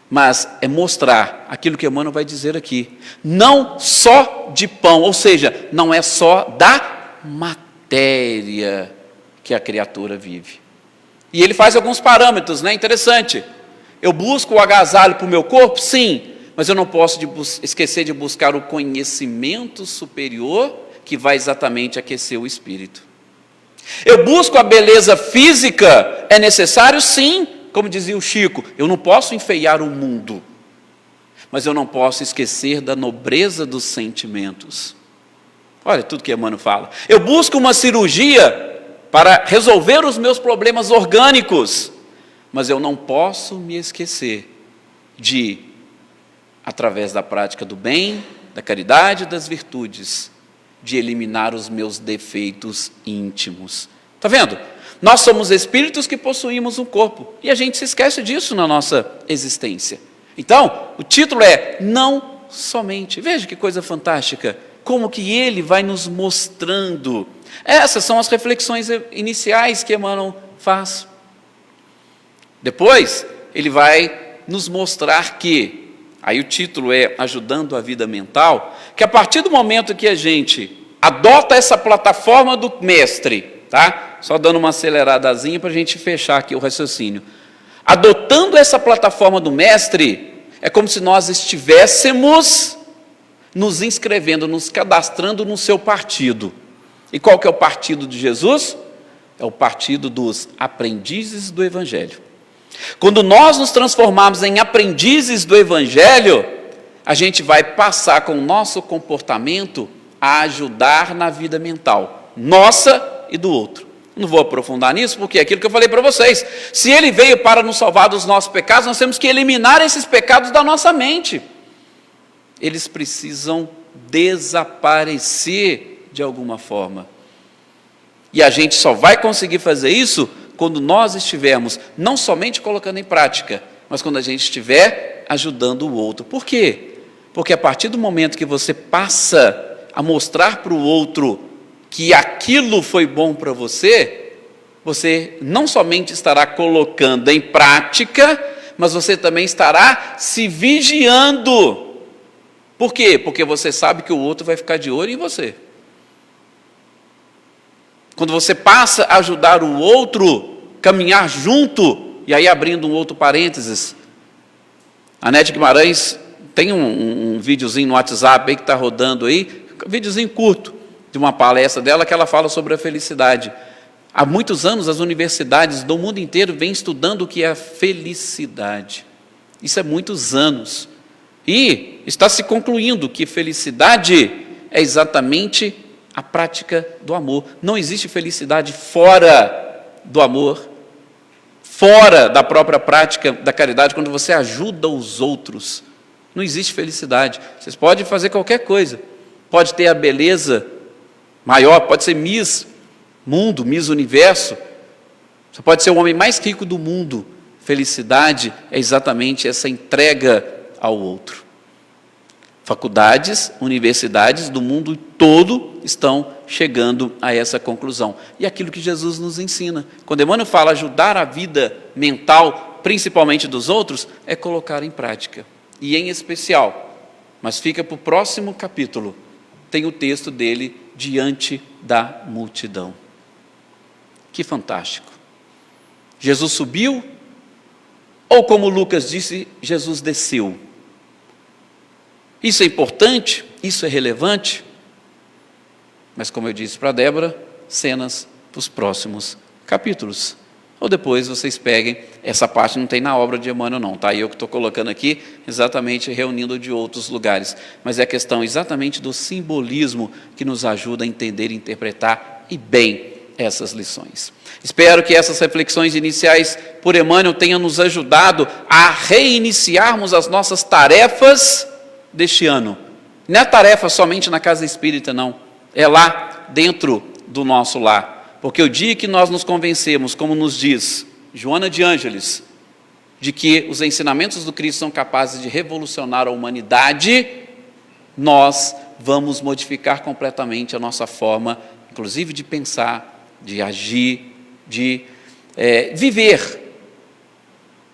Mas é mostrar aquilo que Emmanuel vai dizer aqui. Não só de pão, ou seja, não é só da matéria que a criatura vive. E ele faz alguns parâmetros, né? Interessante. Eu busco o agasalho para o meu corpo? Sim. Mas eu não posso esquecer de buscar o conhecimento superior que vai exatamente aquecer o espírito. Eu busco a beleza física? É necessário? Sim. Como dizia o Chico, eu não posso enfeiar o mundo, mas eu não posso esquecer da nobreza dos sentimentos. Olha tudo que Emmanuel fala. Eu busco uma cirurgia para resolver os meus problemas orgânicos, mas eu não posso me esquecer de, através da prática do bem, da caridade e das virtudes, de eliminar os meus defeitos íntimos. Está vendo? Nós somos espíritos que possuímos um corpo, e a gente se esquece disso na nossa existência. Então, o título é Não Somente. Veja que coisa fantástica, como que ele vai nos mostrando. Essas são as reflexões iniciais que Emmanuel faz. Depois, ele vai nos mostrar que, aí o título é Ajudando a Vida Mental, que a partir do momento que a gente adota essa plataforma do mestre, tá? Só dando uma aceleradazinha para a gente fechar aqui o raciocínio. Adotando essa plataforma do mestre, é como se nós estivéssemos nos inscrevendo, nos cadastrando no seu partido. E qual que é o partido de Jesus? É o partido dos aprendizes do Evangelho. Quando nós nos transformarmos em aprendizes do Evangelho, a gente vai passar com o nosso comportamento a ajudar na vida mental, nossa e do outro. Não vou aprofundar nisso, porque é aquilo que eu falei para vocês. Se ele veio para nos salvar dos nossos pecados, nós temos que eliminar esses pecados da nossa mente. Eles precisam desaparecer de alguma forma. E a gente só vai conseguir fazer isso quando nós estivermos não somente colocando em prática, mas quando a gente estiver ajudando o outro. Por quê? Porque a partir do momento que você passa a mostrar para o outro que aquilo foi bom para você, você não somente estará colocando em prática, mas você também estará se vigiando. Por quê? Porque você sabe que o outro vai ficar de olho em você. Quando você passa a ajudar o outro, caminhar junto, e aí abrindo um outro parênteses, a Nete Guimarães tem um videozinho no WhatsApp aí que está rodando aí, um videozinho curto, de uma palestra dela que ela fala sobre a felicidade. Há muitos anos as universidades do mundo inteiro vêm estudando o que é a felicidade. Isso é muitos anos. E está se concluindo que felicidade é exatamente a prática do amor. Não existe felicidade fora do amor, fora da própria prática da caridade, quando você ajuda os outros. Não existe felicidade. Vocês podem fazer qualquer coisa. Pode ter a beleza maior, pode ser Miss Mundo, Miss Universo. Você pode ser o homem mais rico do mundo. Felicidade é exatamente essa entrega ao outro. Faculdades, universidades do mundo todo estão chegando a essa conclusão. E aquilo que Jesus nos ensina. Quando Emmanuel fala ajudar a vida mental, principalmente dos outros, é colocar em prática. E em especial, mas fica para o próximo capítulo, tem o texto dele, diante da multidão. Que fantástico. Jesus subiu, ou como Lucas disse, Jesus desceu. Isso é importante, isso é relevante, mas como eu disse para a Débora, cenas para os próximos capítulos. Ou depois vocês peguem, essa parte não tem na obra de Emmanuel não, tá? Eu que estou colocando aqui, exatamente reunindo de outros lugares. Mas é a questão exatamente do simbolismo que nos ajuda a entender e interpretar, e bem, essas lições. Espero que essas reflexões iniciais por Emmanuel tenham nos ajudado a reiniciarmos as nossas tarefas deste ano. Não é tarefa somente na casa espírita, não. É lá dentro do nosso lar. Porque o dia que nós nos convencemos, como nos diz Joana de Ângeles, de que os ensinamentos do Cristo são capazes de revolucionar a humanidade, nós vamos modificar completamente a nossa forma, inclusive de pensar, de agir, de viver.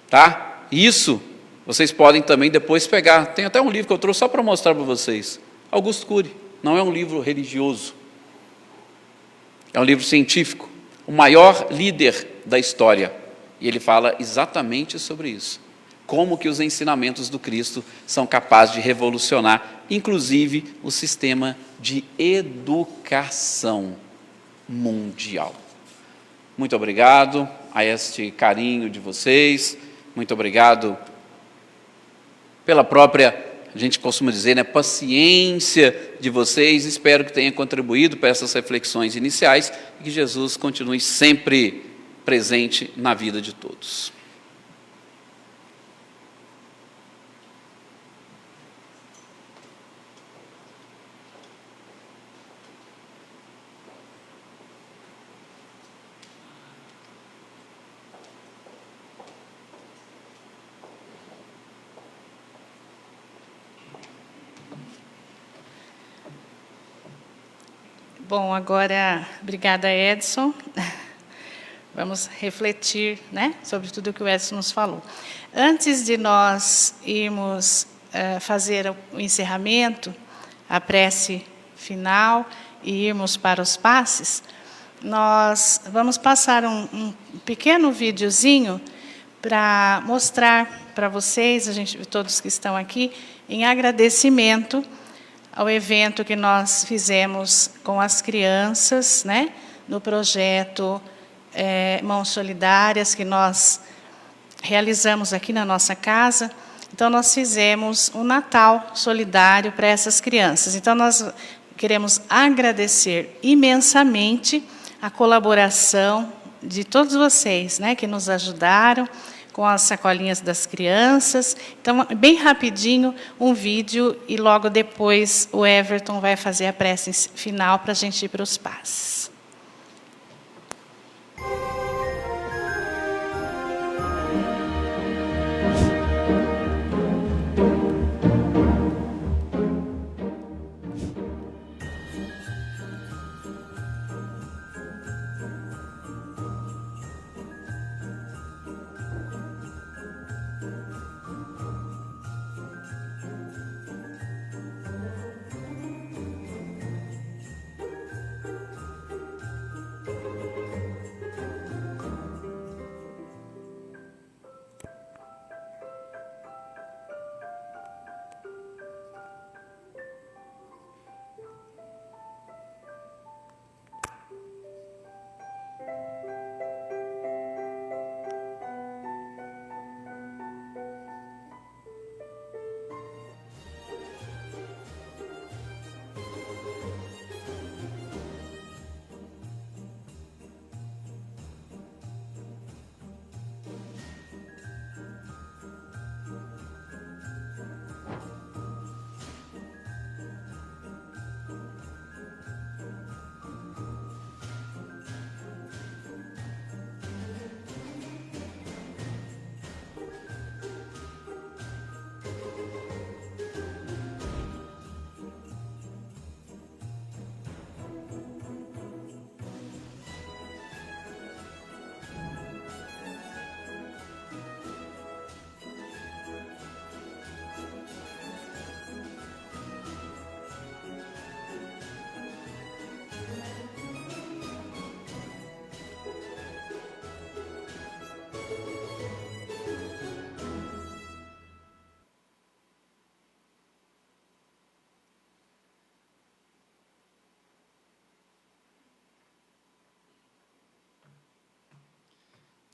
Tá? Isso vocês podem também depois pegar. Tem até um livro que eu trouxe só para mostrar para vocês. Augusto Cury. Não é um livro religioso. É um livro científico. O maior líder da história. E ele fala exatamente sobre isso. Como que os ensinamentos do Cristo são capazes de revolucionar, inclusive, o sistema de educação mundial. Muito obrigado a este carinho de vocês. Muito obrigado pela própria, a gente costuma dizer, né, paciência de vocês. Espero que tenha contribuído para essas reflexões iniciais e que Jesus continue sempre presente na vida de todos. Bom, agora, obrigada, Edson. Vamos refletir, né, sobre tudo o que o Edson nos falou. Antes de nós irmos fazer o encerramento, a prece final e irmos para os passes, nós vamos passar um pequeno videozinho para mostrar para vocês, todos que estão aqui, em agradecimento ao evento que nós fizemos com as crianças, né, no projeto Mãos Solidárias, que nós realizamos aqui na nossa casa. Então, nós fizemos um Natal solidário para essas crianças. Então, nós queremos agradecer imensamente a colaboração de todos vocês, né, que nos ajudaram com as sacolinhas das crianças. Então, bem rapidinho, um vídeo, e logo depois o Everton vai fazer a prece final para a gente ir para os passes.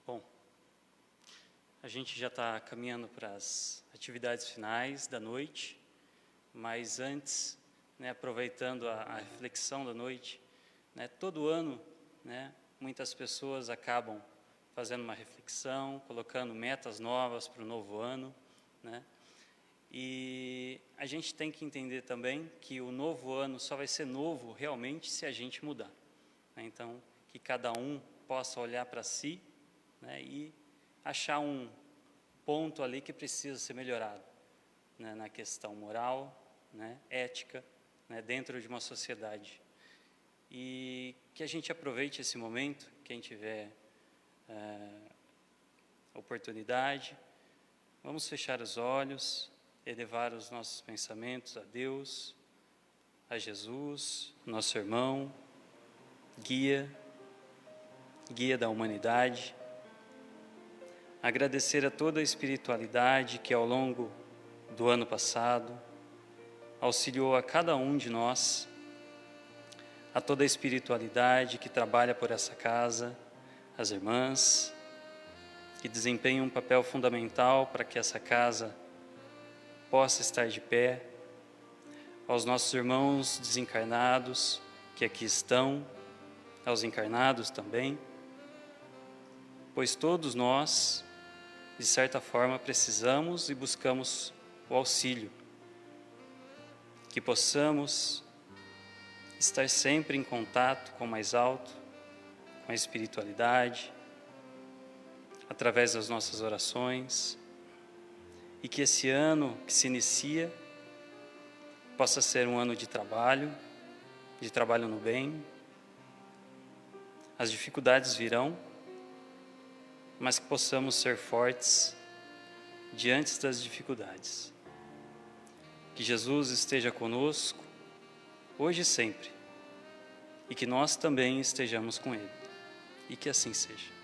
Bom, a gente já está caminhando para as atividades finais da noite, mas antes, né, aproveitando a reflexão da noite, né, todo ano, né, muitas pessoas acabam fazendo uma reflexão, colocando metas novas para o novo ano, né? E a gente tem que entender também que o novo ano só vai ser novo realmente se a gente mudar, né? Então, que cada um possa olhar para si, né, e achar um ponto ali que precisa ser melhorado, né, na questão moral, né, ética, né, dentro de uma sociedade. E que a gente aproveite esse momento, quem tiver oportunidade, vamos fechar os olhos, elevar os nossos pensamentos a Deus, a Jesus, nosso irmão, guia da humanidade, agradecer a toda a espiritualidade que ao longo do ano passado auxiliou a cada um de nós, a toda a espiritualidade que trabalha por essa casa, as irmãs, que desempenham um papel fundamental para que essa casa possa estar de pé, aos nossos irmãos desencarnados que aqui estão, aos encarnados também, pois todos nós, de certa forma, precisamos e buscamos o auxílio, que possamos estar sempre em contato com o mais alto, com a espiritualidade, através das nossas orações, e que esse ano que se inicia possa ser um ano de trabalho no bem. As dificuldades virão, mas que possamos ser fortes diante das dificuldades. Que Jesus esteja conosco, hoje e sempre, e que nós também estejamos com Ele, e que assim seja.